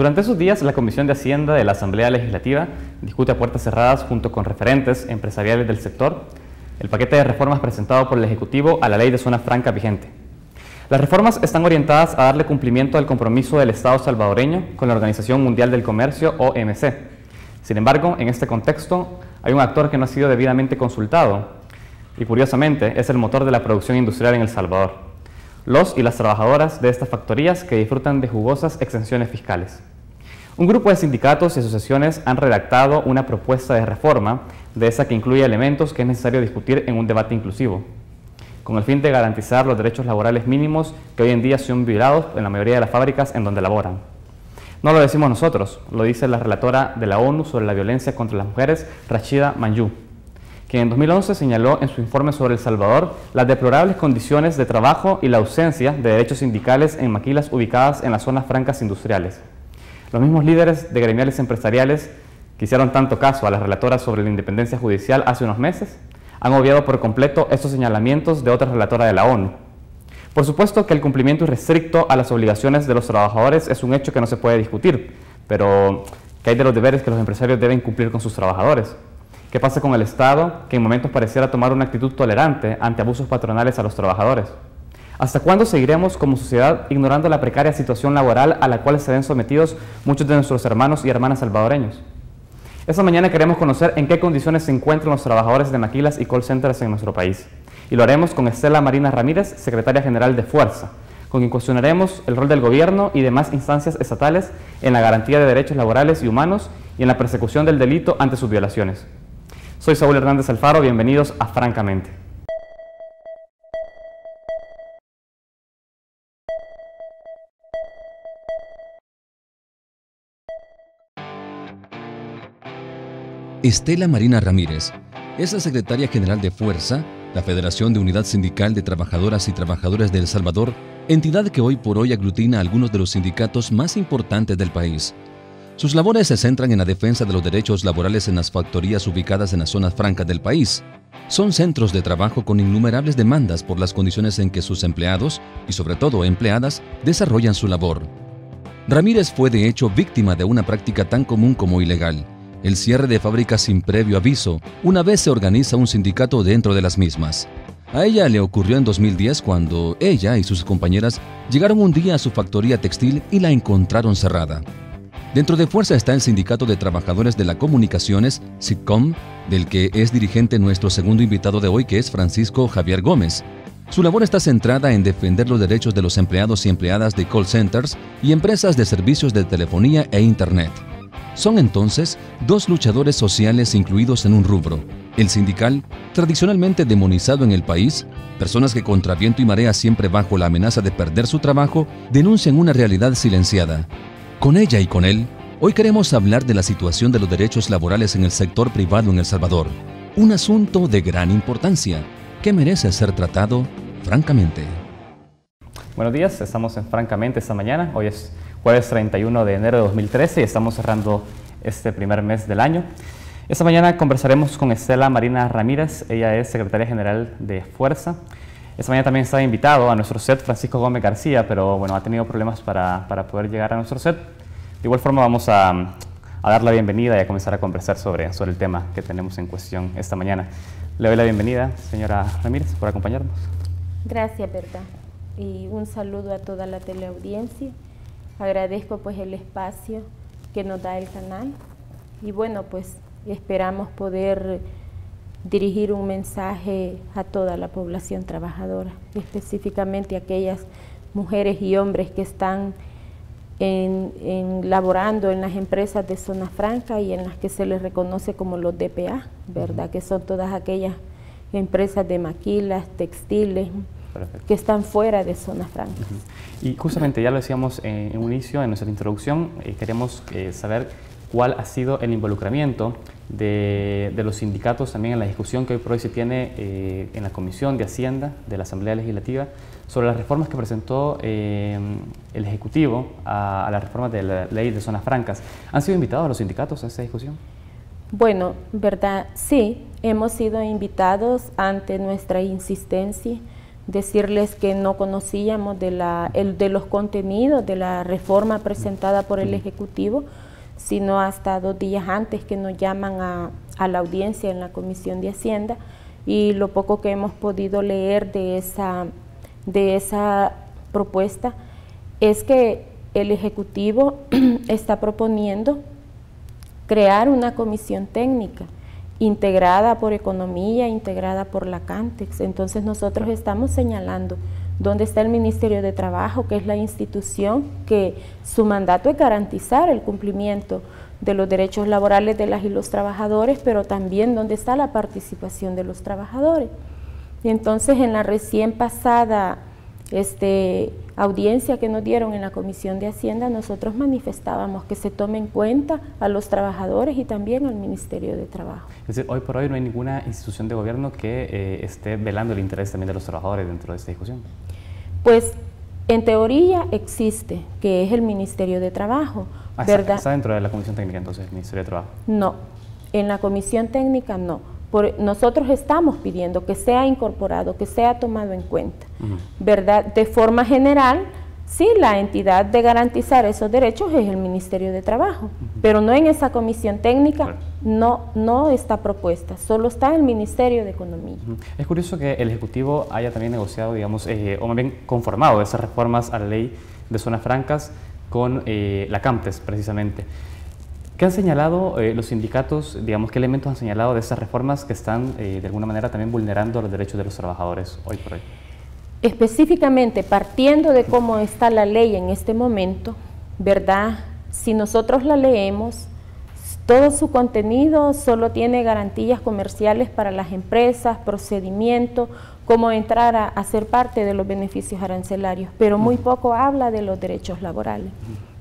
Durante esos días, la Comisión de Hacienda de la Asamblea Legislativa discute a puertas cerradas junto con referentes empresariales del sector el paquete de reformas presentado por el Ejecutivo a la Ley de Zona Franca vigente. Las reformas están orientadas a darle cumplimiento al compromiso del Estado salvadoreño con la Organización Mundial del Comercio, OMC. Sin embargo, en este contexto, hay un actor que no ha sido debidamente consultado y, curiosamente, es el motor de la producción industrial en El Salvador: los y las trabajadoras de estas factorías que disfrutan de jugosas exenciones fiscales. Un grupo de sindicatos y asociaciones han redactado una propuesta de reforma de esa que incluye elementos que es necesario discutir en un debate inclusivo, con el fin de garantizar los derechos laborales mínimos que hoy en día son violados en la mayoría de las fábricas en donde laboran. No lo decimos nosotros, lo dice la relatora de la ONU sobre la violencia contra las mujeres, Rashida Manjoo, quien en 2011 señaló en su informe sobre El Salvador las deplorables condiciones de trabajo y la ausencia de derechos sindicales en maquilas ubicadas en las zonas francas industriales. Los mismos líderes de gremiales empresariales que hicieron tanto caso a las relatoras sobre la independencia judicial hace unos meses han obviado por completo estos señalamientos de otra relatora de la ONU. Por supuesto que el cumplimiento irrestricto a las obligaciones de los trabajadores es un hecho que no se puede discutir, pero ¿qué hay de los deberes que los empresarios deben cumplir con sus trabajadores? ¿Qué pasa con el Estado, que en momentos pareciera tomar una actitud tolerante ante abusos patronales a los trabajadores? ¿Hasta cuándo seguiremos como sociedad ignorando la precaria situación laboral a la cual se ven sometidos muchos de nuestros hermanos y hermanas salvadoreños? Esta mañana queremos conocer en qué condiciones se encuentran los trabajadores de maquilas y call centers en nuestro país. Y lo haremos con Estela Marina Ramírez, secretaria general de Fuerza, con quien cuestionaremos el rol del gobierno y demás instancias estatales en la garantía de derechos laborales y humanos y en la persecución del delito ante sus violaciones. Soy Saúl Hernández Alfaro, bienvenidos a Francamente. Estela Marina Ramírez es la secretaria general de Fuerza, la Federación de Unidad Sindical de Trabajadoras y Trabajadores de El Salvador, entidad que hoy por hoy aglutina a algunos de los sindicatos más importantes del país. Sus labores se centran en la defensa de los derechos laborales en las factorías ubicadas en las zonas francas del país. Son centros de trabajo con innumerables demandas por las condiciones en que sus empleados, y sobre todo empleadas, desarrollan su labor. Ramírez fue de hecho víctima de una práctica tan común como ilegal: el cierre de fábricas sin previo aviso, una vez se organiza un sindicato dentro de las mismas. A ella le ocurrió en 2010 cuando ella y sus compañeras llegaron un día a su factoría textil y la encontraron cerrada. Dentro de Fuerza está el Sindicato de Trabajadores de las Comunicaciones, SITCOM, del que es dirigente nuestro segundo invitado de hoy, que es Francisco Javier Gómez. Su labor está centrada en defender los derechos de los empleados y empleadas de call centers y empresas de servicios de telefonía e Internet. Son entonces dos luchadores sociales incluidos en un rubro: el sindical, tradicionalmente demonizado en el país. Personas que contra viento y marea, siempre bajo la amenaza de perder su trabajo, denuncian una realidad silenciada. Con ella y con él, hoy queremos hablar de la situación de los derechos laborales en el sector privado en El Salvador, un asunto de gran importancia que merece ser tratado francamente. Buenos días, estamos en Francamente esta mañana. Hoy es jueves 31 de enero de 2013 y estamos cerrando este primer mes del año. Esta mañana conversaremos con Estela Marina Ramírez, ella es secretaria general de Fuerza. Esta mañana también está invitado a nuestro set Francisco Gómez García, pero bueno, ha tenido problemas para poder llegar a nuestro set. De igual forma vamos a dar la bienvenida y a comenzar a conversar sobre el tema que tenemos en cuestión esta mañana. Le doy la bienvenida, señora Ramírez, por acompañarnos. Gracias, Berta, y un saludo a toda la teleaudiencia. Agradezco pues el espacio que nos da el canal y bueno, pues esperamos poder dirigir un mensaje a toda la población trabajadora, específicamente a aquellas mujeres y hombres que están laborando en las empresas de zona franca y en las que se les reconoce como los DPA, ¿verdad? Que son todas aquellas empresas de maquilas, textiles, Perfecto, que están fuera de zonas francas. Y justamente ya lo decíamos en un inicio, en nuestra introducción, queremos saber cuál ha sido el involucramiento de los sindicatos también en la discusión que hoy por hoy se tiene en la Comisión de Hacienda de la Asamblea Legislativa sobre las reformas que presentó el Ejecutivo a la reforma de la Ley de Zonas Francas. ¿Han sido invitados los sindicatos a esta discusión? Bueno, verdad, sí, hemos sido invitados ante nuestra insistencia decirles que no conocíamos de los contenidos de la reforma presentada por el Ejecutivo, sino hasta 2 días antes que nos llaman a la audiencia en la Comisión de Hacienda, y lo poco que hemos podido leer de esa propuesta es que el Ejecutivo está proponiendo crear una comisión técnica integrada por Economía, integrada por la Cantex. Entonces nosotros estamos señalando dónde está el Ministerio de Trabajo, que es la institución que su mandato es garantizar el cumplimiento de los derechos laborales de las y los trabajadores, pero también dónde está la participación de los trabajadores. Y entonces en la recién pasada audiencia que nos dieron en la Comisión de Hacienda, nosotros manifestábamos que se tome en cuenta a los trabajadores y también al Ministerio de Trabajo. Es decir, hoy por hoy no hay ninguna institución de gobierno que esté velando el interés también de los trabajadores dentro de esta discusión. Pues en teoría existe, que es el Ministerio de Trabajo, ¿verdad? ¿Está dentro de la Comisión Técnica entonces el Ministerio de Trabajo? No, en la Comisión Técnica no. Nosotros estamos pidiendo que sea incorporado, que sea tomado en cuenta, ¿verdad? De forma general, sí, la entidad de garantizar esos derechos es el Ministerio de Trabajo, pero no en esa comisión técnica, no está propuesta, solo está el Ministerio de Economía. Es curioso que el Ejecutivo haya también negociado, digamos, o más bien conformado esas reformas a la ley de zonas francas con la CAMTES, precisamente. ¿Qué han señalado los sindicatos, digamos, qué elementos han señalado de esas reformas que están de alguna manera también vulnerando los derechos de los trabajadores hoy por hoy? Específicamente, partiendo de cómo está la ley en este momento, ¿verdad? Si nosotros la leemos, todo su contenido solo tiene garantías comerciales para las empresas, procedimientos, cómo entrar a ser parte de los beneficios arancelarios, pero muy poco habla de los derechos laborales.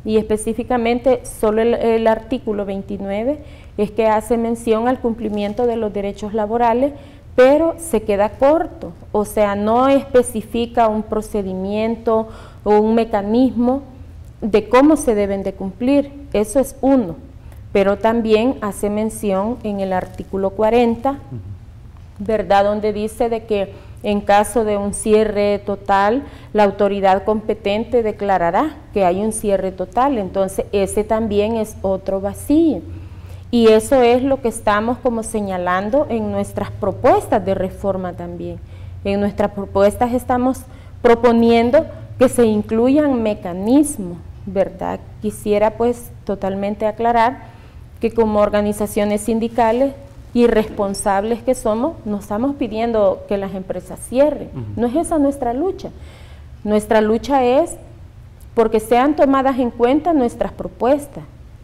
Y específicamente solo el artículo 29 es que hace mención al cumplimiento de los derechos laborales, pero se queda corto, o sea, no especifica un procedimiento o un mecanismo de cómo se deben de cumplir, eso es uno, pero también hace mención en el artículo 40, ¿verdad?, donde dice de que en caso de un cierre total, la autoridad competente declarará que hay un cierre total, entonces ese también es otro vacío. Y eso es lo que estamos como señalando en nuestras propuestas de reforma también. En nuestras propuestas estamos proponiendo que se incluyan mecanismos, ¿verdad? Quisiera pues totalmente aclarar que como organizaciones sindicales y responsables que somos, no estamos pidiendo que las empresas cierren, no es esa nuestra lucha. Nuestra lucha es porque sean tomadas en cuenta nuestras propuestas,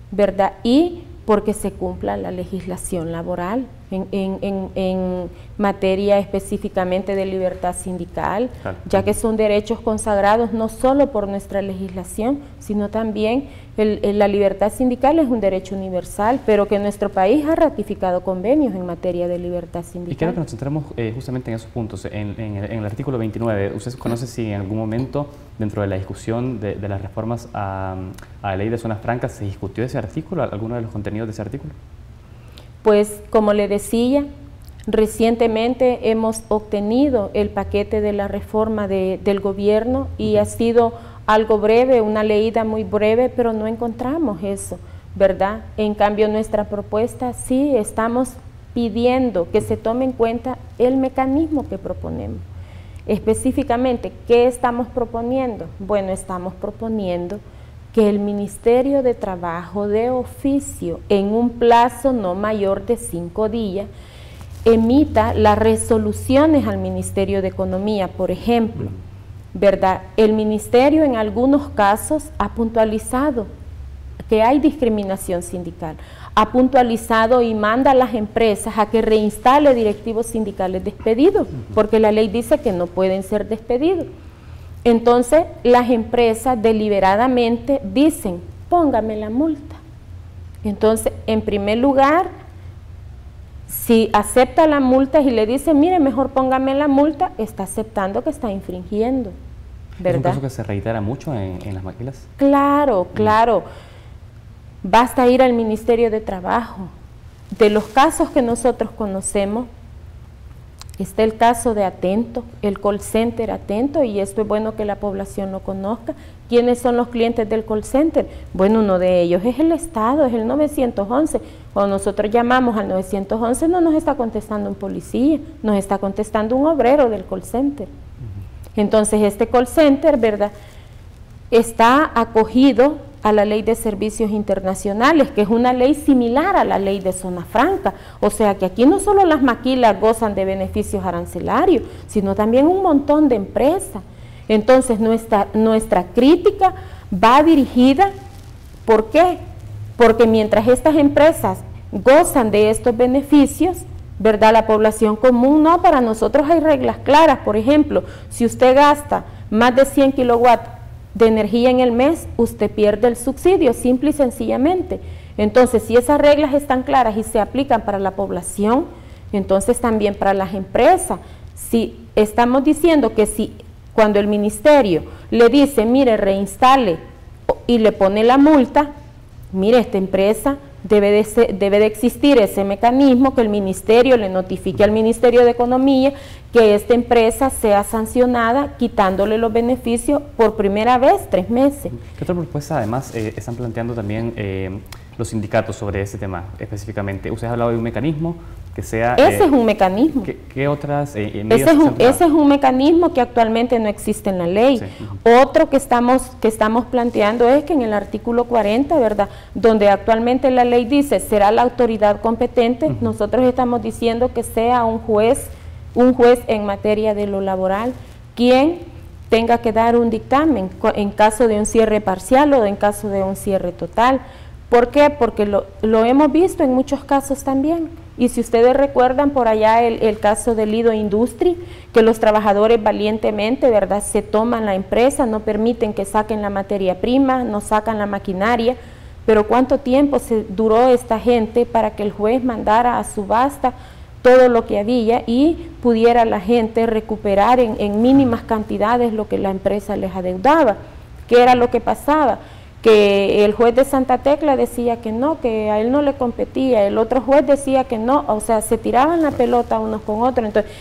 ¿verdad? Y porque se cumpla la legislación laboral en materia específicamente de libertad sindical, ya que son derechos consagrados no solo por nuestra legislación, sino también la libertad sindical es un derecho universal, pero que nuestro país ha ratificado convenios en materia de libertad sindical. Y quiero que nos centremos justamente en esos puntos. En el artículo 29, ¿usted conoce si en algún momento dentro de la discusión de las reformas a la ley de zonas francas se discutió ese artículo, alguno de los contenidos de ese artículo? Pues como le decía, recientemente hemos obtenido el paquete de la reforma del gobierno y ha sido algo breve, una leída muy breve, pero no encontramos eso, ¿verdad? En cambio, nuestra propuesta sí estamos pidiendo que se tome en cuenta el mecanismo que proponemos. Específicamente, ¿qué estamos proponiendo? Bueno, estamos proponiendo que el Ministerio de Trabajo de oficio, en un plazo no mayor de 5 días, emita las resoluciones al Ministerio de Economía, por ejemplo, ¿verdad? El Ministerio en algunos casos ha puntualizado que hay discriminación sindical, ha puntualizado y manda a las empresas a que reinstale directivos sindicales despedidos, porque la ley dice que no pueden ser despedidos. Entonces, las empresas deliberadamente dicen, póngame la multa. Entonces, en primer lugar, si acepta la multa y le dice, mire, mejor póngame la multa, está aceptando que está infringiendo, ¿verdad? ¿Es un caso que se reitera mucho en las maquilas? Claro, claro. Basta ir al Ministerio de Trabajo. De los casos que nosotros conocemos, Está el caso de Atento, el call center Atento, y esto es bueno que la población lo conozca. ¿Quiénes son los clientes del call center? Bueno, uno de ellos es el Estado, es el 911. Cuando nosotros llamamos al 911 no nos está contestando un policía, nos está contestando un obrero del call center. Entonces este call center, ¿verdad?, está acogido a la Ley de Servicios Internacionales, que es una ley similar a la Ley de Zona Franca. O sea que aquí no solo las maquilas gozan de beneficios arancelarios, sino también un montón de empresas. Entonces nuestra crítica va dirigida, ¿por qué? Porque mientras estas empresas gozan de estos beneficios, ¿verdad?, la población común no. Para nosotros hay reglas claras. Por ejemplo, si usted gasta más de 100 kilowatts de energía en el mes, usted pierde el subsidio, simple y sencillamente. Entonces, si esas reglas están claras y se aplican para la población, entonces también para las empresas. Si estamos diciendo que si cuando el ministerio le dice, mire, reinstale, y le pone la multa, mire, esta empresa debe de existir ese mecanismo que el ministerio le notifique al Ministerio de Economía que esta empresa sea sancionada quitándole los beneficios por primera vez 3 meses. ¿Qué otra propuesta además están planteando también los sindicatos sobre ese tema específicamente? Usted ha hablado de un mecanismo que sea... Ese es un mecanismo. ¿Qué otras medidas ese es un mecanismo que actualmente no existe en la ley. Sí. Otro que estamos planteando es que en el artículo 40, ¿verdad?, donde actualmente la ley dice será la autoridad competente, nosotros estamos diciendo que sea un juez en materia de lo laboral quien tenga que dar un dictamen en caso de un cierre parcial o en caso de un cierre total. ¿Por qué? Porque lo hemos visto en muchos casos también. Y si ustedes recuerdan por allá el caso del Lido Industri, que los trabajadores valientemente, ¿verdad?, se toman la empresa, no permiten que saquen la materia prima, no sacan la maquinaria, pero ¿cuánto tiempo se duró esta gente para que el juez mandara a subasta todo lo que había y pudiera la gente recuperar en mínimas cantidades lo que la empresa les adeudaba? ¿Qué era lo que pasaba? Que el juez de Santa Tecla decía que no, que a él no le competía, el otro juez decía que no, o sea, se tiraban la pelota unos con otros. Entonces,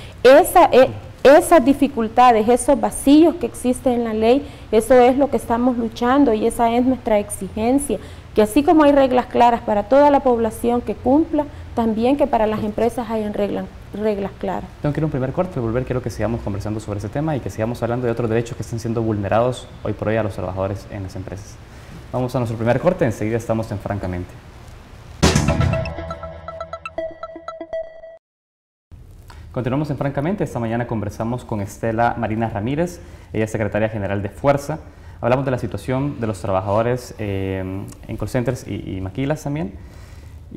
esas dificultades, esos vacíos que existen en la ley, eso es lo que estamos luchando y esa es nuestra exigencia, que así como hay reglas claras para toda la población que cumpla, también que para las empresas hayan reglas claras. Tengo que ir a un primer corte, volver, quiero que sigamos conversando sobre ese tema y que sigamos hablando de otros derechos que están siendo vulnerados hoy por hoy a los trabajadores en las empresas. Vamos a nuestro primer corte, enseguida estamos en Francamente. Continuamos en Francamente. Esta mañana conversamos con Estela Marina Ramírez, ella es secretaria general de Fuerza. Hablamos de la situación de los trabajadores en call centers y maquilas también.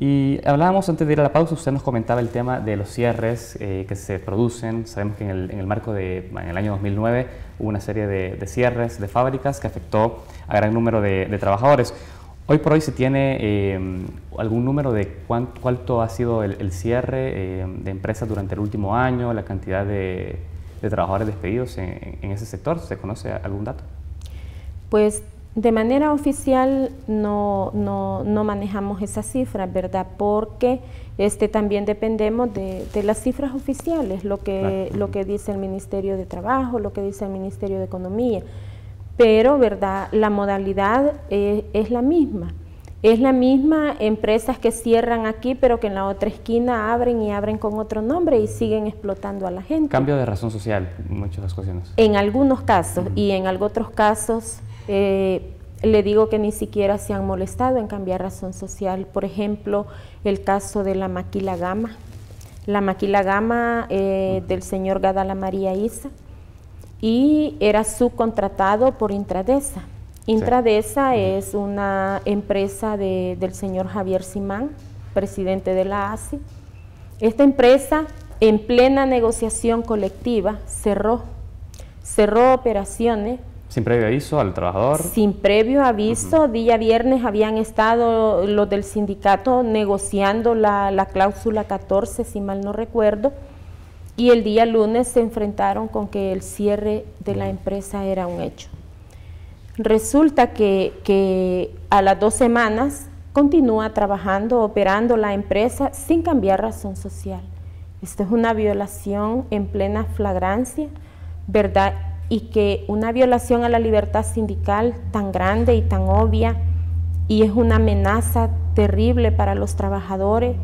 Y hablábamos antes de ir a la pausa, usted nos comentaba el tema de los cierres que se producen. Sabemos que en el marco en el año 2009 hubo una serie de cierres de fábricas que afectó a gran número de trabajadores. Hoy por hoy se tiene algún número de cuánto ha sido el cierre de empresas durante el último año, la cantidad de trabajadores despedidos en ese sector. ¿Se conoce algún dato? Pues de manera oficial no manejamos esas cifras, ¿verdad? Porque también dependemos de las cifras oficiales, lo que dice el Ministerio de Trabajo, lo que dice el Ministerio de Economía. Pero, ¿verdad?, la modalidad es la misma. Es la misma, empresas que cierran aquí, pero que en la otra esquina abren y abren con otro nombre y siguen explotando a la gente. Cambio de razón social, en muchas ocasiones. En algunos casos, y en otros casos, le digo que ni siquiera se han molestado en cambiar razón social. Por ejemplo, el caso de la Maquila Gama. La Maquila Gama del señor Gadala María Isa, y era subcontratado por Intradesa. Intradesa es una empresa del señor Javier Simán, presidente de la ASI. Esta empresa, en plena negociación colectiva, cerró operaciones. ¿Sin previo aviso al trabajador? Sin previo aviso. Día viernes habían estado los del sindicato negociando la cláusula 14, si mal no recuerdo, y el día lunes se enfrentaron con que el cierre de la empresa era un hecho. Resulta que a las 2 semanas continúa trabajando, operando la empresa sin cambiar razón social. Esto es una violación en plena flagrancia, ¿verdad? Y que una violación a la libertad sindical tan grande y tan obvia, y es una amenaza terrible para los trabajadores,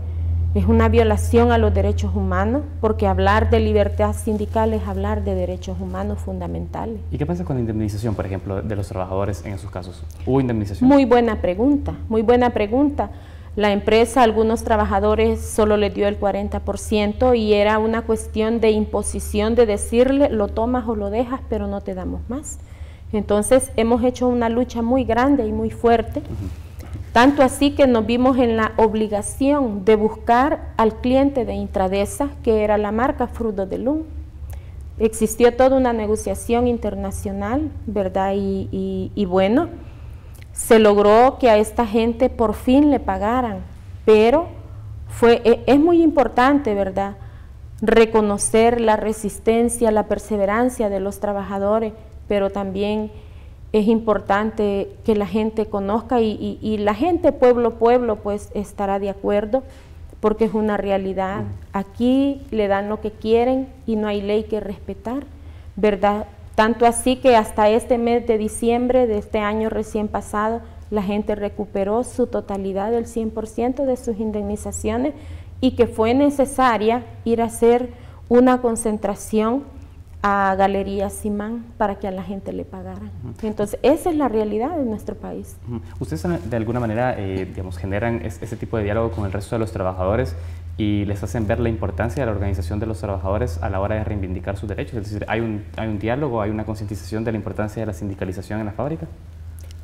es una violación a los derechos humanos, porque hablar de libertad sindical es hablar de derechos humanos fundamentales. ¿Y qué pasa con la indemnización, por ejemplo, de los trabajadores en esos casos? ¿Hubo indemnización? Muy buena pregunta, muy buena pregunta. La empresa a algunos trabajadores solo les dio el 40% y era una cuestión de imposición de decirle lo tomas o lo dejas, pero no te damos más. Entonces hemos hecho una lucha muy grande y muy fuerte. Tanto así que nos vimos en la obligación de buscar al cliente de Intradesa, que era la marca Frutos del Lum. Existió toda una negociación internacional, ¿verdad? Y bueno, se logró que a esta gente por fin le pagaran, pero es muy importante, ¿verdad?, reconocer la resistencia, la perseverancia de los trabajadores, pero también es importante que la gente conozca y la gente pueblo a pueblo pues estará de acuerdo porque es una realidad. Aquí le dan lo que quieren y no hay ley que respetar, ¿verdad? Tanto así que hasta este mes de diciembre de este año recién pasado, la gente recuperó su totalidad del 100% de sus indemnizaciones y que fue necesaria ir a hacer una concentración a Galería Simán para que a la gente le pagaran. Entonces, esa es la realidad de nuestro país. ¿Ustedes de alguna manera, digamos, generan ese tipo de diálogo con el resto de los trabajadores y les hacen ver la importancia de la organización de los trabajadores a la hora de reivindicar sus derechos? Es decir, ¿hay un diálogo, hay una concientización de la importancia de la sindicalización en la fábrica?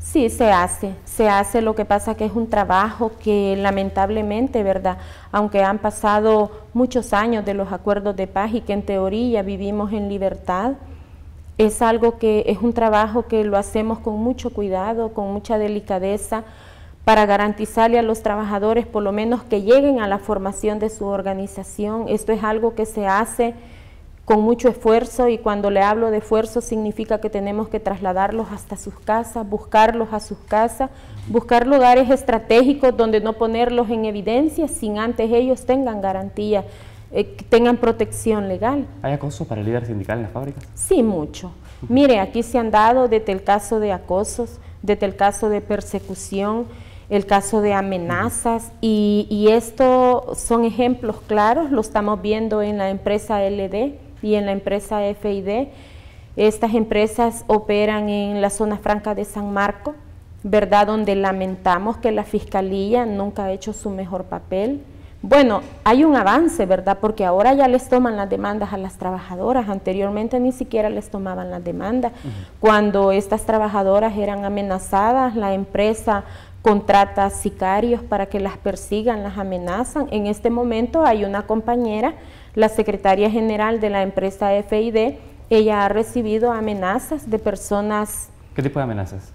Sí, se hace, lo que pasa que es un trabajo que lamentablemente, ¿verdad?, aunque han pasado muchos años de los acuerdos de paz y que en teoría vivimos en libertad, es algo que es un trabajo que lo hacemos con mucho cuidado, con mucha delicadeza, para garantizarle a los trabajadores por lo menos que lleguen a la formación de su organización. Esto es algo que se hace con mucho esfuerzo y cuando le hablo de esfuerzo significa que tenemos que trasladarlos hasta sus casas, buscarlos a sus casas, buscar lugares estratégicos donde no ponerlos en evidencia sin antes ellos tengan garantía, tengan protección legal. ¿Hay acoso para el líder sindical en las fábricas? Sí, mucho. Mire, aquí se han dado desde el caso de acosos, desde el caso de persecución, el caso de amenazas y esto son ejemplos claros, lo estamos viendo en la empresa LD y en la empresa FID. Estas empresas operan en la zona franca de San Marcos, ¿verdad?, donde lamentamos que la Fiscalía nunca ha hecho su mejor papel. Bueno, hay un avance, ¿verdad?, porque ahora ya les toman las demandas a las trabajadoras, anteriormente ni siquiera les tomaban las demandas. Cuando estas trabajadoras eran amenazadas, la empresa contrata sicarios para que las persigan, las amenazan. En este momento hay una compañera, la secretaria general de la empresa FID, ella ha recibido amenazas de personas. ¿Qué tipo de amenazas?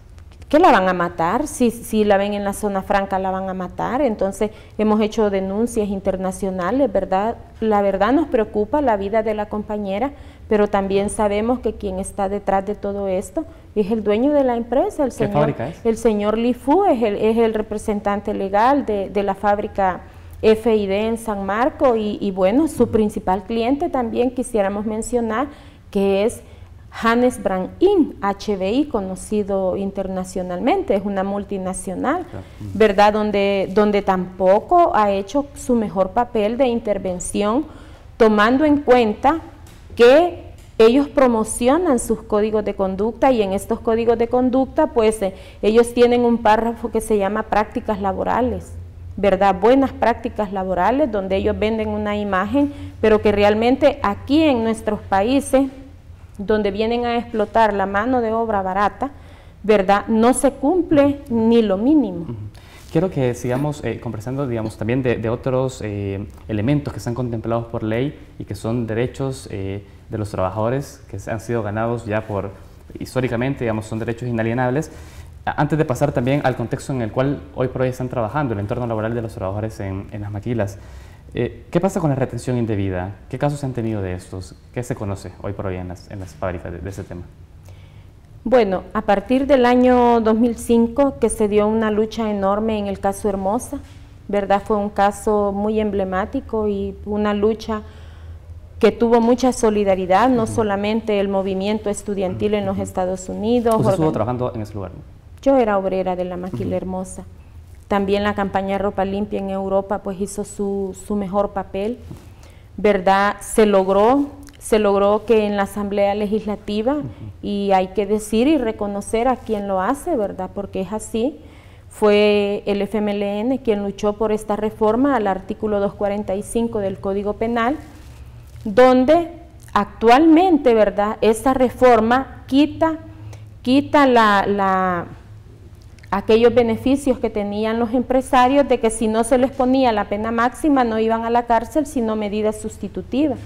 Que la van a matar, si la ven en la zona franca la van a matar. Entonces hemos hecho denuncias internacionales, ¿verdad? La verdad nos preocupa la vida de la compañera, pero también sabemos que quien está detrás de todo esto es el dueño de la empresa, ¿Qué fábrica es? El señor Li Fu es el representante legal de la fábrica FID en San Marcos y bueno, su principal cliente también quisiéramos mencionar que es Hannes Brand Inc., HBI, conocido internacionalmente, es una multinacional, ¿verdad?, donde tampoco ha hecho su mejor papel de intervención, tomando en cuenta que ellos promocionan sus códigos de conducta y en estos códigos de conducta, pues ellos tienen un párrafo que se llama prácticas laborales, ¿verdad?, buenas prácticas laborales, donde ellos venden una imagen, pero que realmente aquí en nuestros países, donde vienen a explotar la mano de obra barata, ¿verdad?, no se cumple ni lo mínimo. Quiero que sigamos conversando, digamos, también de otros elementos que están contemplados por ley y que son derechos de los trabajadores que han sido ganados ya históricamente, digamos, son derechos inalienables. Antes de pasar también al contexto en el cual hoy por hoy están trabajando, el entorno laboral de los trabajadores en las maquilas, ¿qué pasa con la retención indebida? ¿Qué casos se han tenido de estos? ¿Qué se conoce hoy por hoy en las fábricas de ese tema? Bueno, a partir del año 2005 que se dio una lucha enorme en el caso Hermosa, ¿verdad? Fue un caso muy emblemático y una lucha que tuvo mucha solidaridad, no solamente el movimiento estudiantil en los Estados Unidos. ¿Usted estuvo trabajando en ese lugar? Yo era obrera de la Maquila Hermosa. También la campaña Ropa Limpia en Europa pues hizo su mejor papel, ¿verdad? Se logró que en la Asamblea Legislativa, y hay que decir y reconocer a quien lo hace, ¿verdad? Porque es así, fue el FMLN quien luchó por esta reforma al artículo 245 del Código Penal, donde actualmente, ¿verdad?, esta reforma quita aquellos beneficios que tenían los empresarios de que si no se les ponía la pena máxima no iban a la cárcel, sino medidas sustitutivas.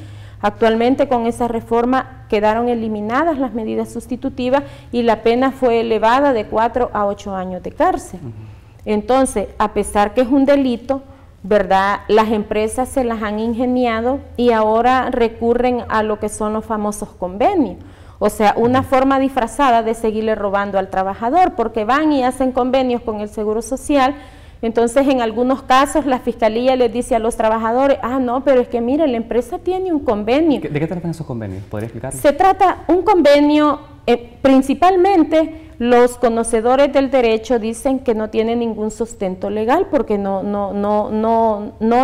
Actualmente con esa reforma quedaron eliminadas las medidas sustitutivas y la pena fue elevada de 4 a 8 años de cárcel. Entonces, a pesar que es un delito, ¿verdad?, las empresas se las han ingeniado y ahora recurren a lo que son los famosos convenios. O sea, una forma disfrazada de seguirle robando al trabajador, porque van y hacen convenios con el Seguro Social. Entonces, en algunos casos, la Fiscalía les dice a los trabajadores, no, pero es que mire, la empresa tiene un convenio. ¿De qué tratan esos convenios? ¿Podría explicarlo? Se trata un convenio, principalmente los conocedores del derecho dicen que no tiene ningún sustento legal, porque no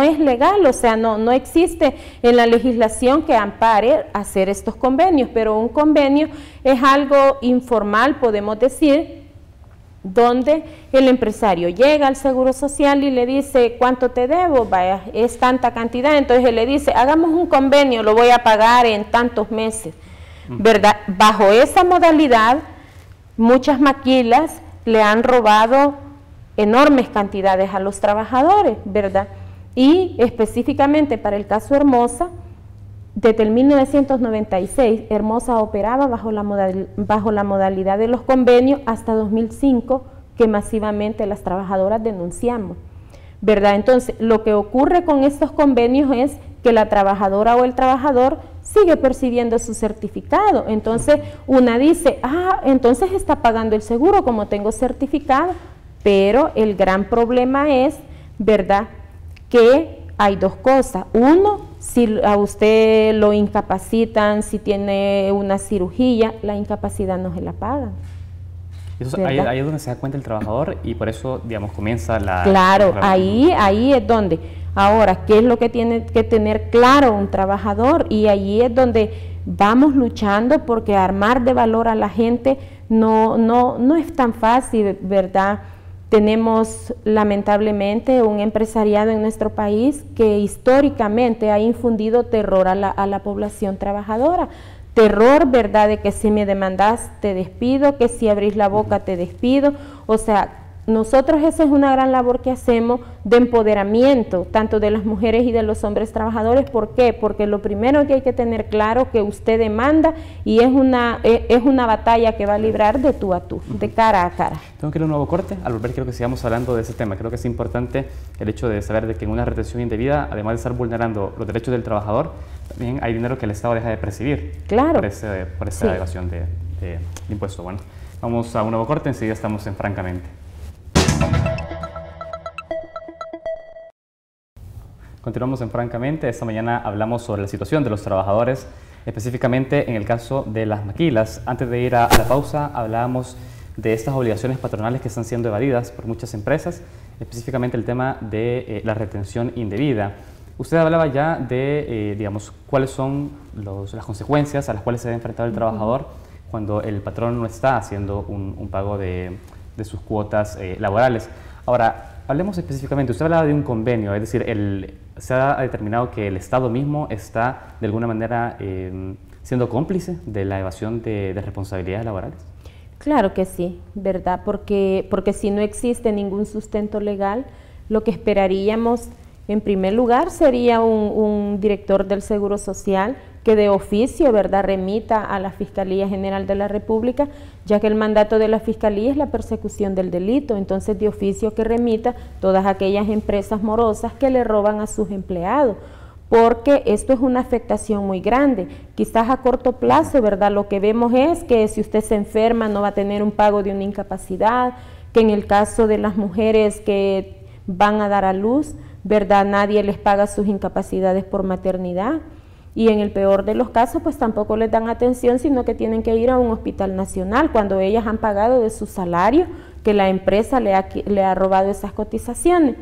es legal, o sea, no existe en la legislación que ampare hacer estos convenios, pero un convenio es algo informal, podemos decir, donde el empresario llega al Seguro Social y le dice, ¿cuánto te debo? Vaya, es tanta cantidad, entonces él le dice, hagamos un convenio, lo voy a pagar en tantos meses, ¿verdad? Bajo esa modalidad, muchas maquilas le han robado enormes cantidades a los trabajadores, ¿verdad? Y específicamente para el caso Hermosa, desde el 1996, Hermosa operaba bajo la modalidad de los convenios hasta 2005, que masivamente las trabajadoras denunciamos, ¿verdad? Entonces, lo que ocurre con estos convenios es que la trabajadora o el trabajador sigue percibiendo su certificado. Entonces, una dice, entonces está pagando el seguro como tengo certificado, pero el gran problema es, ¿verdad?, que hay dos cosas. Uno, si a usted lo incapacitan, si tiene una cirugía, la incapacidad no se la pagan. Eso, ahí es donde se da cuenta el trabajador y por eso, digamos, comienza la... Claro, ahí es donde... Ahora, ¿qué es lo que tiene que tener claro un trabajador? Y ahí es donde vamos luchando, porque armar de valor a la gente no es tan fácil, ¿verdad? Tenemos lamentablemente un empresariado en nuestro país que históricamente ha infundido terror a la población trabajadora. Terror, ¿verdad?, de que si me demandas te despido, que si abrís la boca te despido. O sea, nosotros esa es una gran labor que hacemos de empoderamiento, tanto de las mujeres y de los hombres trabajadores. ¿Por qué? Porque lo primero que hay que tener claro que usted demanda y es una batalla que va a librar de tú a tú, de cara a cara. Tengo que ir a un nuevo corte. Al volver quiero que sigamos hablando de ese tema. Creo que es importante el hecho de saber de que en una retención indebida, además de estar vulnerando los derechos del trabajador, también hay dinero que el Estado deja de percibir. Claro. Por esa evasión de impuestos. Bueno, vamos a un nuevo corte, enseguida estamos en Francamente. Continuamos en Francamente. Esta mañana hablamos sobre la situación de los trabajadores, específicamente en el caso de las maquilas. Antes de ir a la pausa, hablábamos de estas obligaciones patronales que están siendo evadidas por muchas empresas, específicamente el tema de la retención indebida. Usted hablaba ya de, digamos, cuáles son las consecuencias a las cuales se debe enfrentar el trabajador cuando el patrón no está haciendo un pago de sus cuotas laborales. Ahora, hablemos específicamente, usted hablaba de un convenio, es decir, se ha determinado que el Estado mismo está de alguna manera siendo cómplice de la evasión de responsabilidades laborales. Claro que sí, ¿verdad? Porque si no existe ningún sustento legal, lo que esperaríamos en primer lugar sería un director del Seguro Social que de oficio, ¿verdad?, remita a la Fiscalía General de la República, ya que el mandato de la Fiscalía es la persecución del delito. Entonces, de oficio que remita todas aquellas empresas morosas que le roban a sus empleados, porque esto es una afectación muy grande. Quizás a corto plazo, ¿verdad?, lo que vemos es que si usted se enferma no va a tener un pago de una incapacidad, que en el caso de las mujeres que van a dar a luz, ¿verdad?, nadie les paga sus incapacidades por maternidad. y en el peor de los casos pues tampoco les dan atención, sino que tienen que ir a un hospital nacional cuando ellas han pagado de su salario, que la empresa le ha robado esas cotizaciones,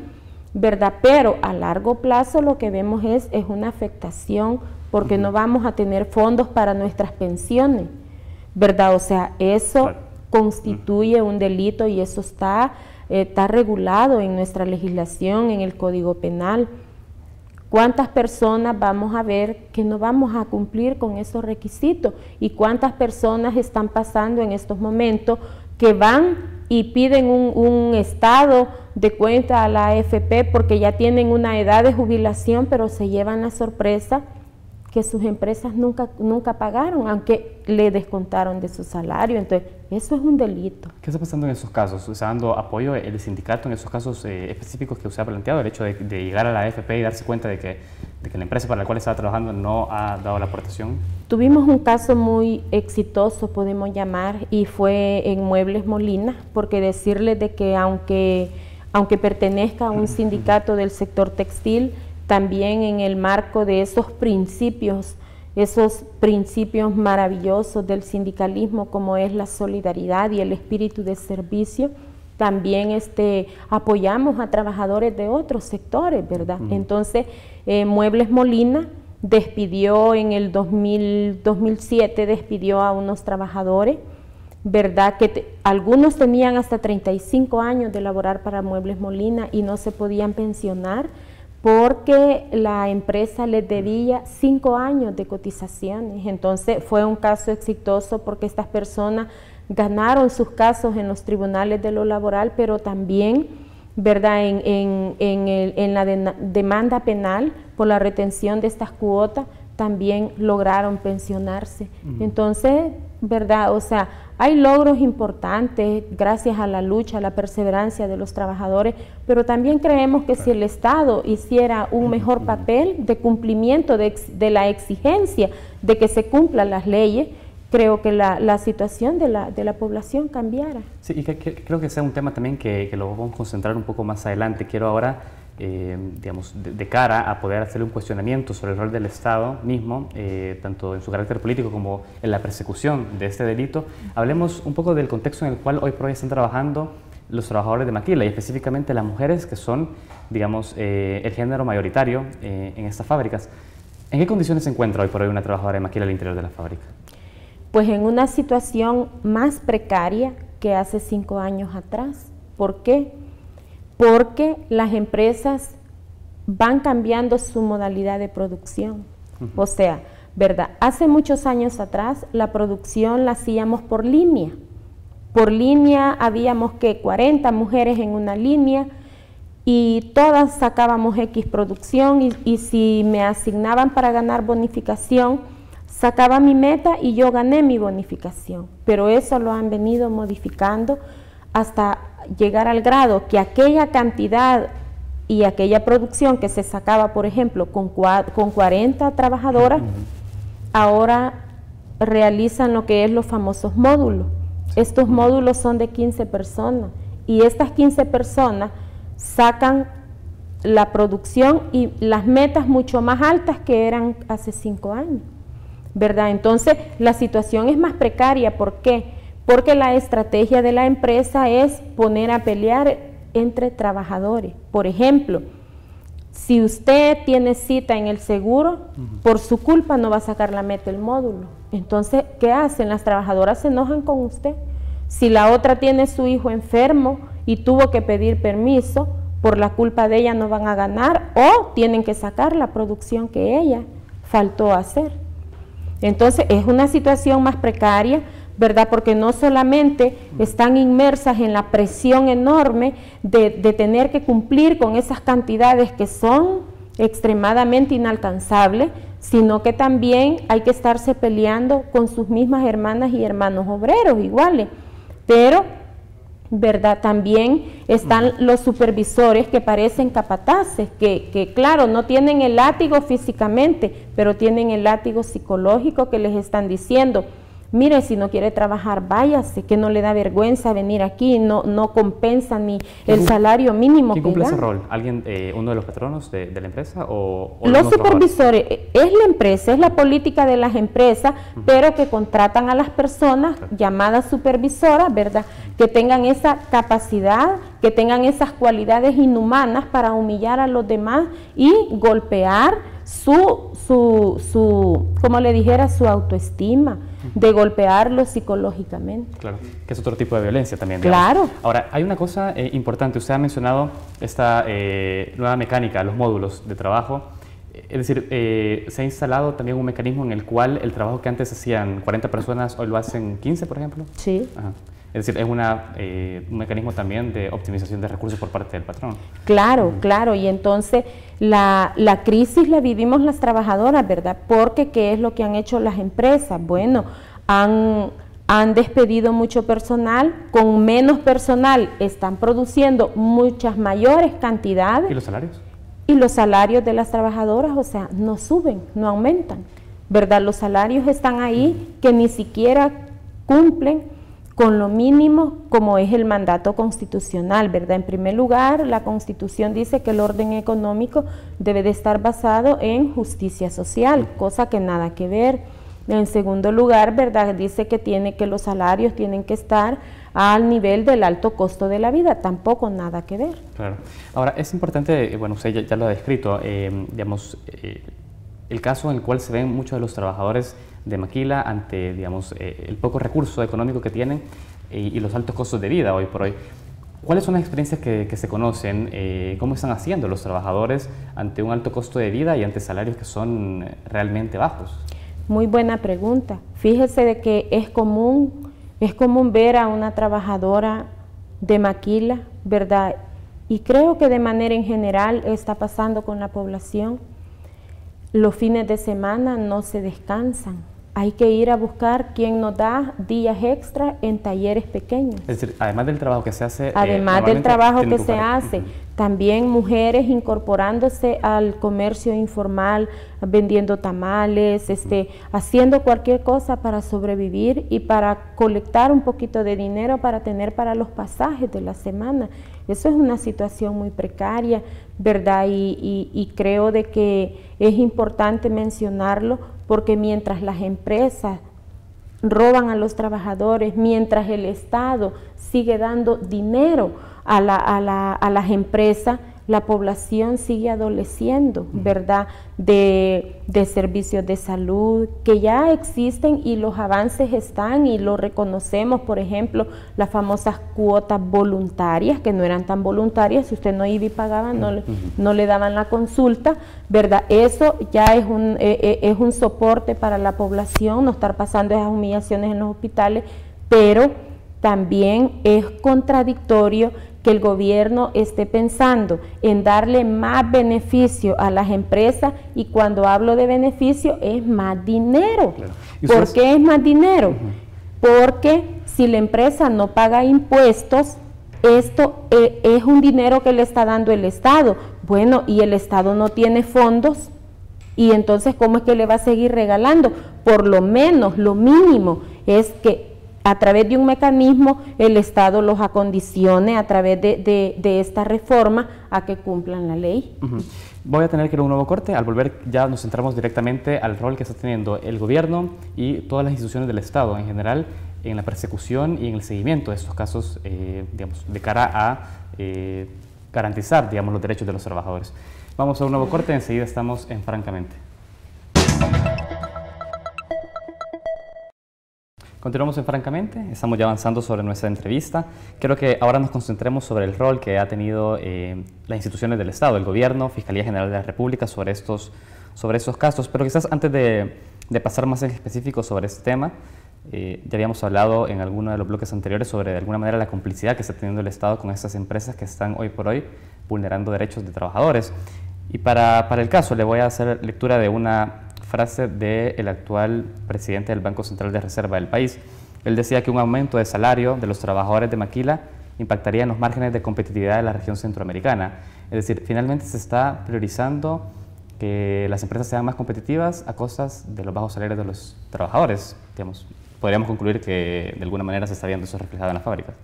¿verdad? Pero a largo plazo lo que vemos es una afectación, porque no vamos a tener fondos para nuestras pensiones, ¿verdad? O sea, eso constituye un delito y eso está regulado en nuestra legislación, en el Código Penal. ¿Cuántas personas vamos a ver que no vamos a cumplir con esos requisitos? ¿Y cuántas personas están pasando en estos momentos que van y piden un estado de cuenta a la AFP porque ya tienen una edad de jubilación, pero se llevan la sorpresa que sus empresas nunca pagaron, aunque le descontaron de su salario? Entonces, eso es un delito. ¿Qué está pasando en esos casos? ¿Está dando apoyo el sindicato en esos casos específicos que usted ha planteado? El hecho de llegar a la AFP y darse cuenta de que la empresa para la cual estaba trabajando no ha dado la aportación. Tuvimos un caso muy exitoso, podemos llamar, y fue en Muebles Molina, porque decirles de que aunque pertenezca a un sindicato del sector textil, también en el marco de esos principios maravillosos del sindicalismo, como es la solidaridad y el espíritu de servicio, también apoyamos a trabajadores de otros sectores, ¿verdad? Entonces, Muebles Molina despidió en el 2007, despidió a unos trabajadores, ¿verdad? Que algunos tenían hasta 35 años de laborar para Muebles Molina y no se podían pensionar, porque la empresa les debía 5 años de cotizaciones. Entonces fue un caso exitoso porque estas personas ganaron sus casos en los tribunales de lo laboral, pero también, ¿verdad?, en la demanda penal por la retención de estas cuotas, también lograron pensionarse. Entonces, ¿verdad? O sea, hay logros importantes gracias a la lucha, a la perseverancia de los trabajadores, pero también creemos que si el Estado hiciera un mejor papel de cumplimiento de la exigencia de que se cumplan las leyes, creo que la situación de la población cambiara. Sí, y creo que sea un tema también que lo vamos a concentrar un poco más adelante. Quiero ahora, digamos, de cara a poder hacer un cuestionamiento sobre el rol del Estado mismo, tanto en su carácter político como en la persecución de este delito, hablemos un poco del contexto en el cual hoy por hoy están trabajando los trabajadores de maquila y específicamente las mujeres, que son, digamos, el género mayoritario en estas fábricas. ¿En qué condiciones se encuentra hoy por hoy una trabajadora de maquila al interior de la fábrica? Pues en una situación más precaria que hace 5 años atrás. ¿Por qué? Porque las empresas van cambiando su modalidad de producción. O sea, ¿verdad? Hace muchos años atrás la producción la hacíamos por línea. Por línea habíamos que 40 mujeres en una línea y todas sacábamos X producción y si me asignaban para ganar bonificación, sacaba mi meta y yo gané mi bonificación. Pero eso lo han venido modificando hasta llegar al grado que aquella cantidad y aquella producción que se sacaba, por ejemplo, con 40 trabajadoras, ahora realizan lo que es los famosos módulos. Estos módulos son de 15 personas y estas 15 personas sacan la producción y las metas mucho más altas que eran hace 5 años, ¿verdad? Entonces la situación es más precaria. ¿Por qué? Porque la estrategia de la empresa es poner a pelear entre trabajadores. Por ejemplo, si usted tiene cita en el seguro, por su culpa no va a sacar la meta el módulo. Entonces, ¿qué hacen? Las trabajadoras se enojan con usted. Si la otra tiene su hijo enfermo y tuvo que pedir permiso, por la culpa de ella no van a ganar o tienen que sacar la producción que ella faltó hacer. Entonces, es una situación más precaria, ¿verdad? Porque no solamente están inmersas en la presión enorme de tener que cumplir con esas cantidades que son extremadamente inalcanzables, sino que también hay que estarse peleando con sus mismas hermanas y hermanos obreros iguales. Pero, ¿verdad? También están los supervisores que parecen capataces, que claro, no tienen el látigo físicamente, pero tienen el látigo psicológico que les están diciendo: mire, si no quiere trabajar, váyase, que no le da vergüenza venir aquí, no compensa ni el salario mínimo. ¿Quién cumple ese rol? ¿Alguien, uno de los patronos de la empresa o los supervisores? Es la empresa, es la política de las empresas, pero que contratan a las personas llamadas supervisoras, ¿verdad? Que tengan esa capacidad, que tengan esas cualidades inhumanas para humillar a los demás y golpear como le dijera, su autoestima, de golpearlo psicológicamente. Claro, que es otro tipo de violencia también. Claro. Digamos. Ahora, hay una cosa importante, usted ha mencionado esta nueva mecánica, los módulos de trabajo. Es decir, se ha instalado también un mecanismo en el cual el trabajo que antes hacían 40 personas, hoy lo hacen 15, por ejemplo. Sí. Ajá. Es decir, es un mecanismo también de optimización de recursos por parte del patrón. Claro, claro, y entonces la crisis la vivimos las trabajadoras, ¿verdad? Porque ¿qué es lo que han hecho las empresas? Bueno, han despedido mucho personal, con menos personal están produciendo muchas mayores cantidades. ¿Y los salarios? Y los salarios de las trabajadoras, o sea, no suben, no aumentan, ¿verdad? Los salarios están ahí que ni siquiera cumplen con lo mínimo como es el mandato constitucional, ¿verdad? En primer lugar, la Constitución dice que el orden económico debe de estar basado en justicia social, cosa que nada que ver. En segundo lugar, ¿verdad? Dice que los salarios tienen que estar al nivel del alto costo de la vida, tampoco nada que ver. Claro. Ahora, es importante, bueno, usted ya lo ha descrito, digamos, el caso en el cual se ven muchos de los trabajadores de Maquila ante, digamos, el poco recurso económico que tienen y los altos costos de vida hoy por hoy. ¿Cuáles son las experiencias que se conocen? ¿Cómo están haciendo los trabajadores ante un alto costo de vida y ante salarios que son realmente bajos? Muy buena pregunta. Fíjese de que es común ver a una trabajadora de Maquila, ¿verdad? Y creo que de manera en general está pasando con la población. Los fines de semana no se descansan. Hay que ir a buscar quién nos da días extra en talleres pequeños. Es decir, además del trabajo que se hace... Además del trabajo que se hace, también mujeres incorporándose al comercio informal, vendiendo tamales, haciendo cualquier cosa para sobrevivir y para colectar un poquito de dinero para tener para los pasajes de la semana. Eso es una situación muy precaria, ¿verdad? Y creo de que es importante mencionarlo porque mientras las empresas roban a los trabajadores, mientras el Estado sigue dando dinero a las empresas, la población sigue adoleciendo, ¿verdad?, de servicios de salud que ya existen y los avances están y lo reconocemos. Por ejemplo, las famosas cuotas voluntarias, que no eran tan voluntarias, si usted no iba y pagaba, no le daban la consulta, ¿verdad? Eso ya es un soporte para la población, no estar pasando esas humillaciones en los hospitales, pero también es contradictorio que el gobierno esté pensando en darle más beneficio a las empresas y cuando hablo de beneficio es más dinero. Claro. ¿Por qué es más dinero? Porque si la empresa no paga impuestos, esto es un dinero que le está dando el Estado. Bueno, y el Estado no tiene fondos y entonces ¿cómo es que le va a seguir regalando? Por lo menos, lo mínimo es que a través de un mecanismo el Estado los acondicione a través de esta reforma a que cumplan la ley. Voy a tener que ir a un nuevo corte. Al volver ya nos centramos directamente al rol que está teniendo el gobierno y todas las instituciones del Estado en general en la persecución y en el seguimiento de estos casos, digamos, de cara a garantizar, digamos, los derechos de los trabajadores. Vamos a un nuevo corte, enseguida estamos en Francamente. Continuamos en Francamente, estamos ya avanzando sobre nuestra entrevista. Quiero que ahora nos concentremos sobre el rol que ha tenido las instituciones del Estado, el Gobierno, Fiscalía General de la República sobre estos casos. Pero quizás antes de pasar más en específico sobre este tema, ya habíamos hablado en alguno de los bloques anteriores sobre de alguna manera la complicidad que está teniendo el Estado con estas empresas que están hoy por hoy vulnerando derechos de trabajadores. Y para el caso le voy a hacer lectura de una frase del actual presidente del Banco Central de Reserva del país. Él decía que un aumento de salario de los trabajadores de Maquila impactaría en los márgenes de competitividad de la región centroamericana. Es decir, finalmente se está priorizando que las empresas sean más competitivas a costas de los bajos salarios de los trabajadores. Digamos, podríamos concluir que de alguna manera se está viendo eso reflejado en las fábricas.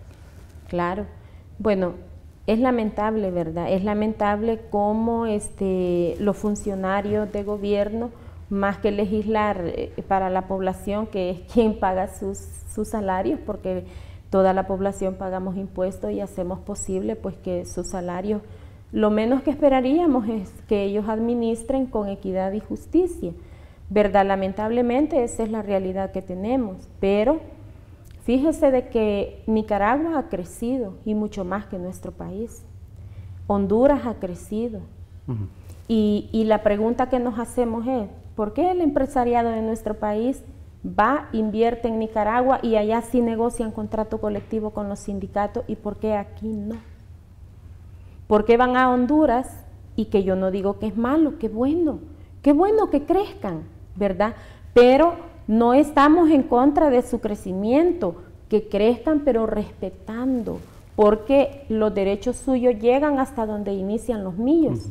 Claro. Bueno, es lamentable, ¿verdad? Es lamentable cómo los funcionarios de gobierno, más que legislar para la población, que es quien paga sus salarios, porque toda la población pagamos impuestos y hacemos posible pues que sus salarios, lo menos que esperaríamos es que ellos administren con equidad y justicia, ¿verdad? Lamentablemente esa es la realidad que tenemos, pero fíjese de que Nicaragua ha crecido y mucho más que nuestro país. Honduras ha crecido. Y la pregunta que nos hacemos es, ¿por qué el empresariado de nuestro país va, invierte en Nicaragua y allá sí negocian contrato colectivo con los sindicatos y por qué aquí no? ¿Por qué van a Honduras? Y que yo no digo que es malo, qué bueno que crezcan, ¿verdad? Pero no estamos en contra de su crecimiento, que crezcan pero respetando, porque los derechos suyos llegan hasta donde inician los míos.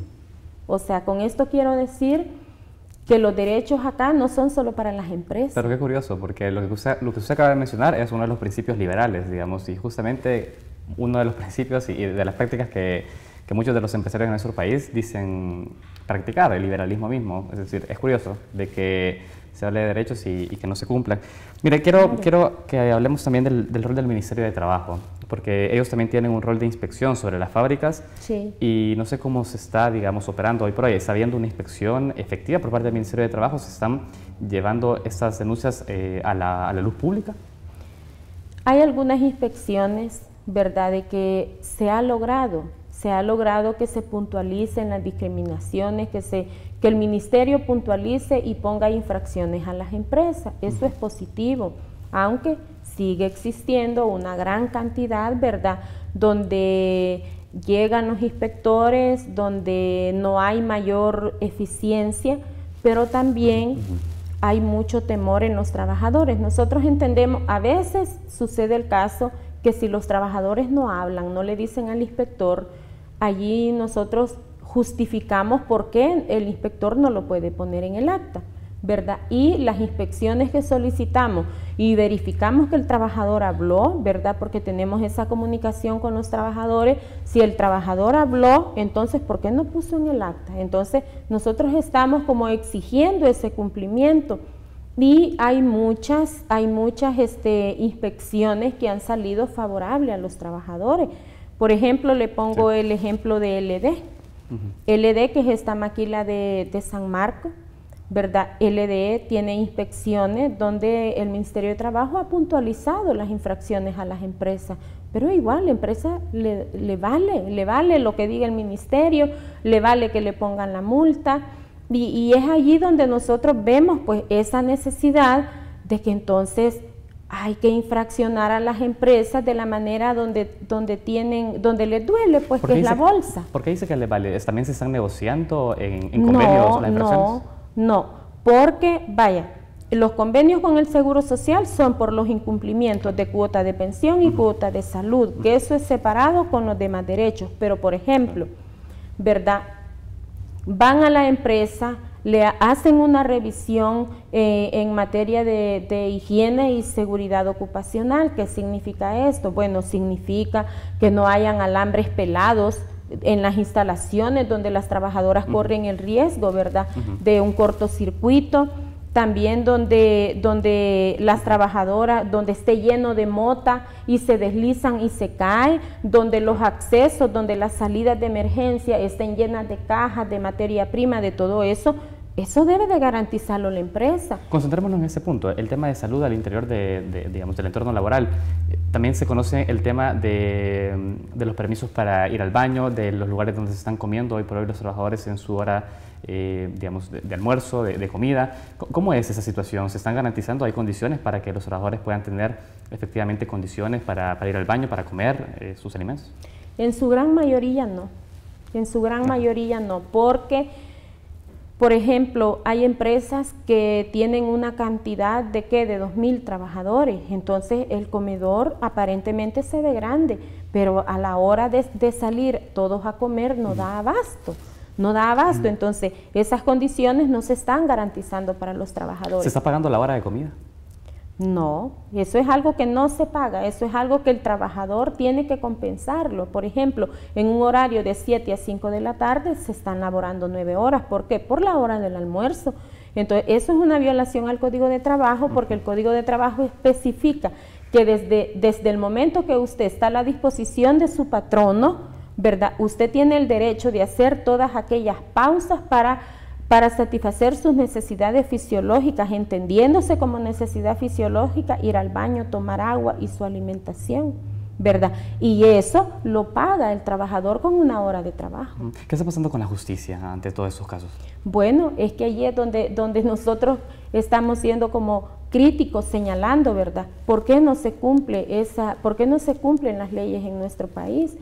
O sea, con esto quiero decir que los derechos acá no son solo para las empresas. Pero qué curioso, porque lo que usted acaba de mencionar es uno de los principios liberales, digamos, y justamente uno de los principios y de las prácticas que muchos de los empresarios en nuestro país dicen practicar, el liberalismo mismo. Es decir, es curioso de que se hable de derechos y que no se cumplan. Mire, quiero que hablemos también del rol del Ministerio de Trabajo, porque ellos también tienen un rol de inspección sobre las fábricas. Sí. Y no sé cómo se está, digamos, operando hoy por hoy. ¿Está habiendo una inspección efectiva por parte del Ministerio de Trabajo? ¿Se están llevando estas denuncias a la luz pública? Hay algunas inspecciones, ¿verdad?, de que se ha logrado que se puntualicen las discriminaciones, que el ministerio puntualice y ponga infracciones a las empresas. Eso es positivo, aunque sigue existiendo una gran cantidad, ¿verdad?, donde llegan los inspectores, donde no hay mayor eficiencia, pero también hay mucho temor en los trabajadores. Nosotros entendemos, a veces sucede el caso que si los trabajadores no hablan, no le dicen al inspector, allí nosotros justificamos por qué el inspector no lo puede poner en el acta, ¿verdad? Y las inspecciones que solicitamos y verificamos que el trabajador habló, ¿verdad? Porque tenemos esa comunicación con los trabajadores. Si el trabajador habló, entonces, ¿por qué no puso en el acta? Entonces, nosotros estamos como exigiendo ese cumplimiento. Y hay muchas inspecciones que han salido favorables a los trabajadores. Por ejemplo, le pongo el ejemplo de LD. LD, que es esta maquila de San Marcos, ¿verdad? LD tiene inspecciones donde el Ministerio de Trabajo ha puntualizado las infracciones a las empresas, pero igual la empresa le vale lo que diga el ministerio, le vale que le pongan la multa, y es allí donde nosotros vemos pues esa necesidad de que entonces hay que infraccionar a las empresas de la manera donde les duele, pues, que es la bolsa. ¿Por qué dice que les vale? ¿También se están negociando en convenios las infracciones? No, porque, vaya, los convenios con el Seguro Social son por los incumplimientos de cuota de pensión y cuota de salud, que eso es separado con los demás derechos. Pero, por ejemplo, ¿verdad?, van a la empresa, le hacen una revisión en materia de higiene y seguridad ocupacional. ¿Qué significa esto? Bueno, significa que no hayan alambres pelados en las instalaciones donde las trabajadoras corren el riesgo, ¿verdad?, de un cortocircuito. También donde las trabajadoras, donde esté lleno de mota y se deslizan y se caen, donde los accesos, donde las salidas de emergencia estén llenas de cajas, de materia prima, de todo eso. Eso debe de garantizarlo la empresa. Concentrémonos en ese punto, el tema de salud al interior digamos, del entorno laboral. También se conoce el tema de los permisos para ir al baño, de los lugares donde se están comiendo hoy por hoy los trabajadores en su hora, digamos, de almuerzo, de comida. ¿Cómo es esa situación? ¿Se están garantizando? ¿Hay condiciones para que los trabajadores puedan tener efectivamente condiciones para ir al baño, para comer sus alimentos? En su gran mayoría no. En su gran mayoría no, porque, por ejemplo, hay empresas que tienen una cantidad de 2.000 trabajadores, entonces el comedor aparentemente se ve grande, pero a la hora de salir todos a comer no da abasto. No da abasto, entonces esas condiciones no se están garantizando para los trabajadores. ¿Se está pagando la hora de comida? No, eso es algo que no se paga, eso es algo que el trabajador tiene que compensarlo. Por ejemplo, en un horario de 7 a 5 de la tarde se están laborando 9 horas. ¿Por qué? Por la hora del almuerzo. Entonces, eso es una violación al Código de Trabajo, porque el Código de Trabajo especifica que desde el momento que usted está a la disposición de su patrono, ¿verdad? Usted tiene el derecho de hacer todas aquellas pausas para satisfacer sus necesidades fisiológicas, entendiéndose como necesidad fisiológica, ir al baño, tomar agua y su alimentación, ¿verdad? Y eso lo paga el trabajador con una hora de trabajo. ¿Qué está pasando con la justicia ante todos estos casos? Bueno, es que allí es donde nosotros estamos siendo como críticos, señalando, ¿verdad? ¿Por qué no se cumplen las leyes en nuestro país?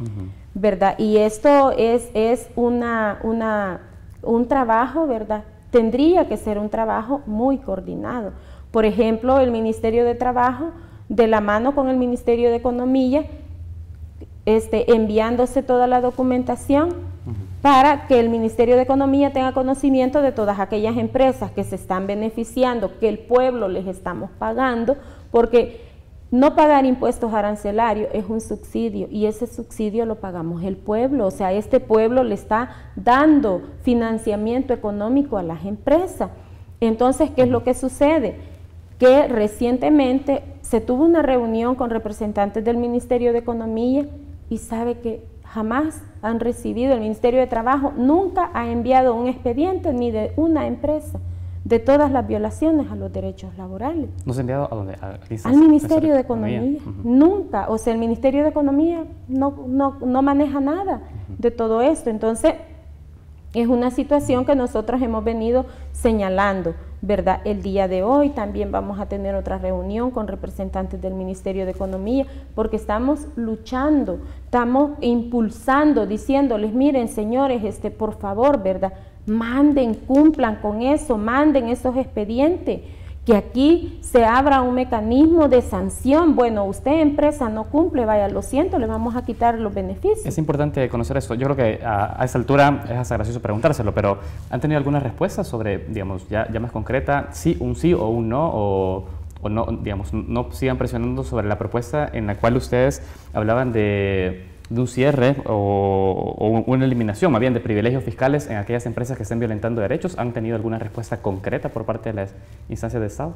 ¿Verdad? Y esto es un trabajo, ¿verdad? Tendría que ser un trabajo muy coordinado. Por ejemplo, el Ministerio de Trabajo, de la mano con el Ministerio de Economía, enviándose toda la documentación para que el Ministerio de Economía tenga conocimiento de todas aquellas empresas que se están beneficiando, que el pueblo les estamos pagando, porque no pagar impuestos arancelarios es un subsidio y ese subsidio lo pagamos el pueblo, o sea, este pueblo le está dando financiamiento económico a las empresas. Entonces, ¿qué es lo que sucede? Que recientemente se tuvo una reunión con representantes del Ministerio de Economía y sabe que jamás han recibido, el Ministerio de Trabajo nunca ha enviado un expediente ni de una empresa de todas las violaciones a los derechos laborales. ¿No se ha enviado a dónde? Al Ministerio de Economía. Nunca. O sea, el Ministerio de Economía no maneja nada de todo esto. Entonces, es una situación que nosotros hemos venido señalando, ¿verdad? El día de hoy también vamos a tener otra reunión con representantes del Ministerio de Economía, porque estamos luchando, estamos impulsando, diciéndoles, miren señores, por favor, ¿verdad? Manden, cumplan con eso, manden esos expedientes, que aquí se abra un mecanismo de sanción. Bueno, usted empresa no cumple, vaya, lo siento, le vamos a quitar los beneficios. Es importante conocer esto. Yo creo que a esa altura es hasta gracioso preguntárselo, pero ¿han tenido alguna respuesta sobre, digamos, ya más concreta, un sí o un no, o no, digamos, no sigan presionando sobre la propuesta en la cual ustedes hablaban de un cierre o una eliminación, más bien, de privilegios fiscales en aquellas empresas que estén violentando derechos? ¿Han tenido alguna respuesta concreta por parte de las instancias de Estado?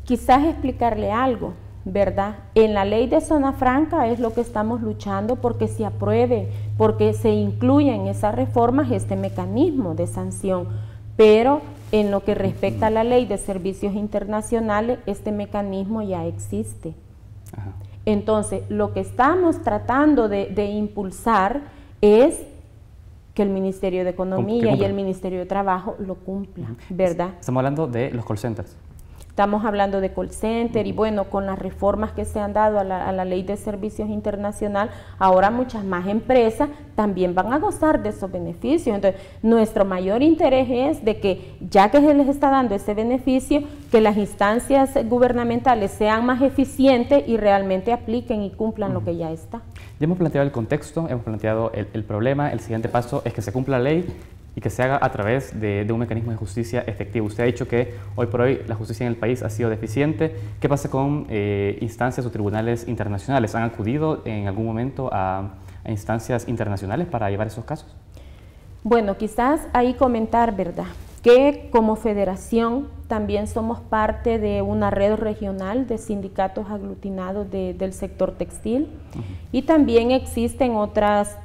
Quizás explicarle algo, ¿verdad? En la ley de zona franca es lo que estamos luchando porque se apruebe, porque se incluya en esas reformas este mecanismo de sanción, pero en lo que respecta a la ley de servicios internacionales, este mecanismo ya existe. Ajá. Entonces, lo que estamos tratando de impulsar es que el Ministerio de Economía y el Ministerio de Trabajo lo cumplan, ¿verdad? Estamos hablando de los call centers. Estamos hablando de call center y bueno, con las reformas que se han dado a la ley de servicios internacional, ahora muchas más empresas también van a gozar de esos beneficios. Entonces, nuestro mayor interés es de que, ya que se les está dando ese beneficio, que las instancias gubernamentales sean más eficientes y realmente apliquen y cumplan lo que ya está. Ya hemos planteado el contexto, hemos planteado el problema. El siguiente paso es que se cumpla la ley y que se haga a través de un mecanismo de justicia efectivo. Usted ha dicho que hoy por hoy la justicia en el país ha sido deficiente. ¿Qué pasa con instancias o tribunales internacionales? ¿Han acudido en algún momento a instancias internacionales para llevar esos casos? Bueno, quizás ahí comentar, ¿verdad?, que como federación también somos parte de una red regional de sindicatos aglutinados del sector textil y también existen otras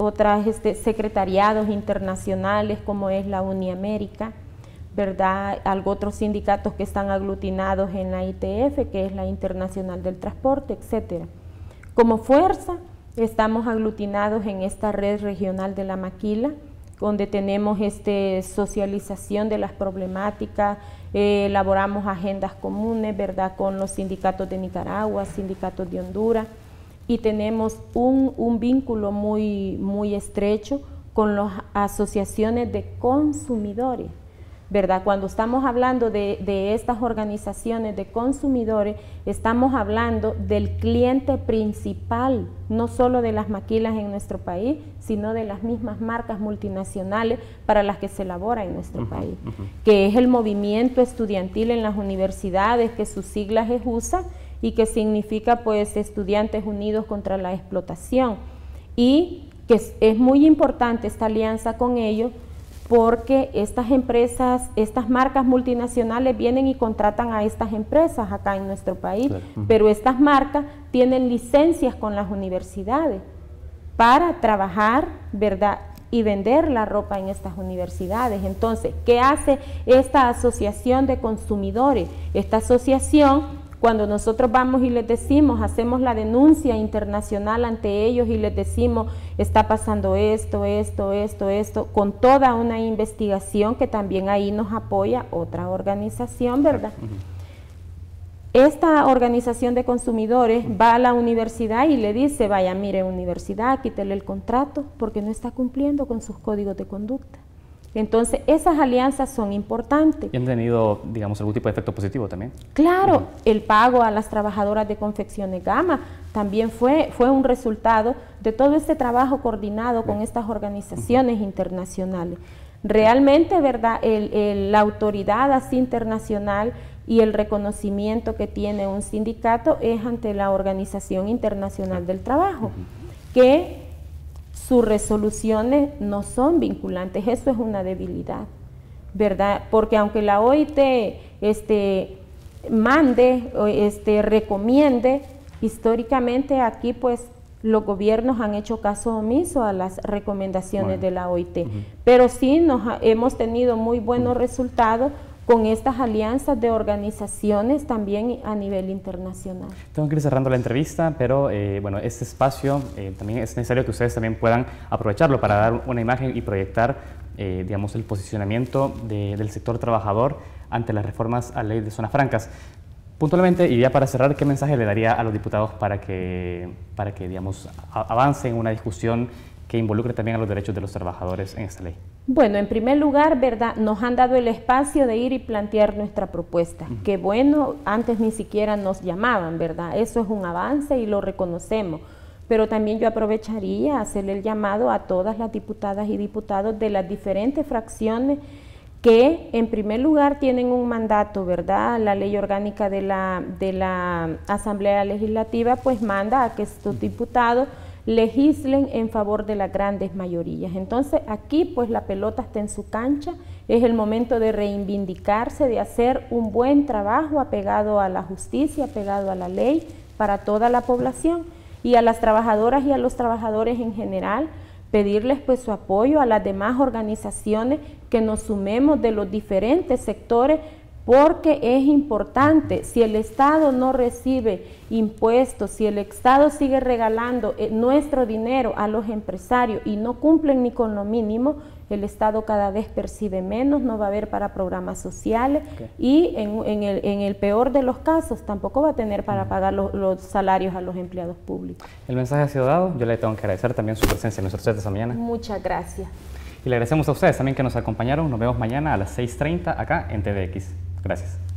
secretariados internacionales como es la Uniamérica, ¿verdad? Otros sindicatos que están aglutinados en la ITF, que es la Internacional del Transporte, etcétera. Como fuerza estamos aglutinados en esta red regional de la Maquila, donde tenemos socialización de las problemáticas, elaboramos agendas comunes, ¿verdad?, con los sindicatos de Nicaragua, sindicatos de Honduras, y tenemos un vínculo muy estrecho con las asociaciones de consumidores. ¿verdad? Cuando estamos hablando de estas organizaciones de consumidores, estamos hablando del cliente principal, no solo de las maquilas en nuestro país, sino de las mismas marcas multinacionales para las que se elabora en nuestro país, que es el movimiento estudiantil en las universidades, que sus siglas es USA, y que significa pues Estudiantes Unidos contra la Explotación, y que es muy importante esta alianza con ellos, porque estas empresas, estas marcas multinacionales vienen y contratan a estas empresas acá en nuestro país, claro. Pero estas marcas tienen licencias con las universidades para trabajar, ¿verdad?, y vender la ropa en estas universidades. Entonces, ¿qué hace esta asociación de consumidores? Esta asociación, cuando nosotros vamos y les decimos, hacemos la denuncia internacional ante ellos y les decimos, está pasando esto, con toda una investigación que también ahí nos apoya otra organización, ¿verdad? Esta organización de consumidores va a la universidad y le dice, vaya, mire, universidad, quítele el contrato porque no está cumpliendo con sus códigos de conducta. Entonces, esas alianzas son importantes. ¿Y han tenido, digamos, algún tipo de efecto positivo también? Claro, el pago a las trabajadoras de Confecciones Gama también fue un resultado de todo este trabajo coordinado con estas organizaciones internacionales. Realmente, ¿verdad?, la autoridad así internacional y el reconocimiento que tiene un sindicato es ante la Organización Internacional del Trabajo, que sus resoluciones no son vinculantes. Eso es una debilidad, ¿verdad? Porque aunque la OIT recomiende, históricamente aquí pues los gobiernos han hecho caso omiso a las recomendaciones de la OIT, pero sí hemos tenido muy buenos resultados con estas alianzas de organizaciones también a nivel internacional. Tengo que ir cerrando la entrevista, pero bueno, este espacio también es necesario que ustedes también puedan aprovecharlo para dar una imagen y proyectar, digamos, el posicionamiento del sector trabajador ante las reformas a la ley de zonas francas. Puntualmente, y ya para cerrar, ¿qué mensaje le daría a los diputados para que digamos, avance en una discusión que involucre también a los derechos de los trabajadores en esta ley? Bueno, en primer lugar, ¿verdad?, nos han dado el espacio de ir y plantear nuestra propuesta, que bueno, antes ni siquiera nos llamaban, ¿verdad? Eso es un avance y lo reconocemos, pero también yo aprovecharía a hacerle el llamado a todas las diputadas y diputados de las diferentes fracciones que en primer lugar tienen un mandato, ¿verdad? La ley orgánica de la Asamblea Legislativa pues manda a que estos diputados legislen en favor de las grandes mayorías. Entonces aquí pues la pelota está en su cancha, es el momento de reivindicarse, de hacer un buen trabajo apegado a la justicia, apegado a la ley para toda la población, y a las trabajadoras y a los trabajadores en general pedirles pues su apoyo, a las demás organizaciones que nos sumemos de los diferentes sectores, porque es importante. Si el Estado no recibe impuestos, si el Estado sigue regalando nuestro dinero a los empresarios y no cumplen ni con lo mínimo, el Estado cada vez percibe menos, no va a haber para programas sociales, y en el peor de los casos tampoco va a tener para pagar los salarios a los empleados públicos. El mensaje ha sido dado. Yo le tengo que agradecer también su presencia en nuestro set esta mañana. Muchas gracias. Y le agradecemos a ustedes también que nos acompañaron. Nos vemos mañana a las 6:30 acá en TVX. Gracias.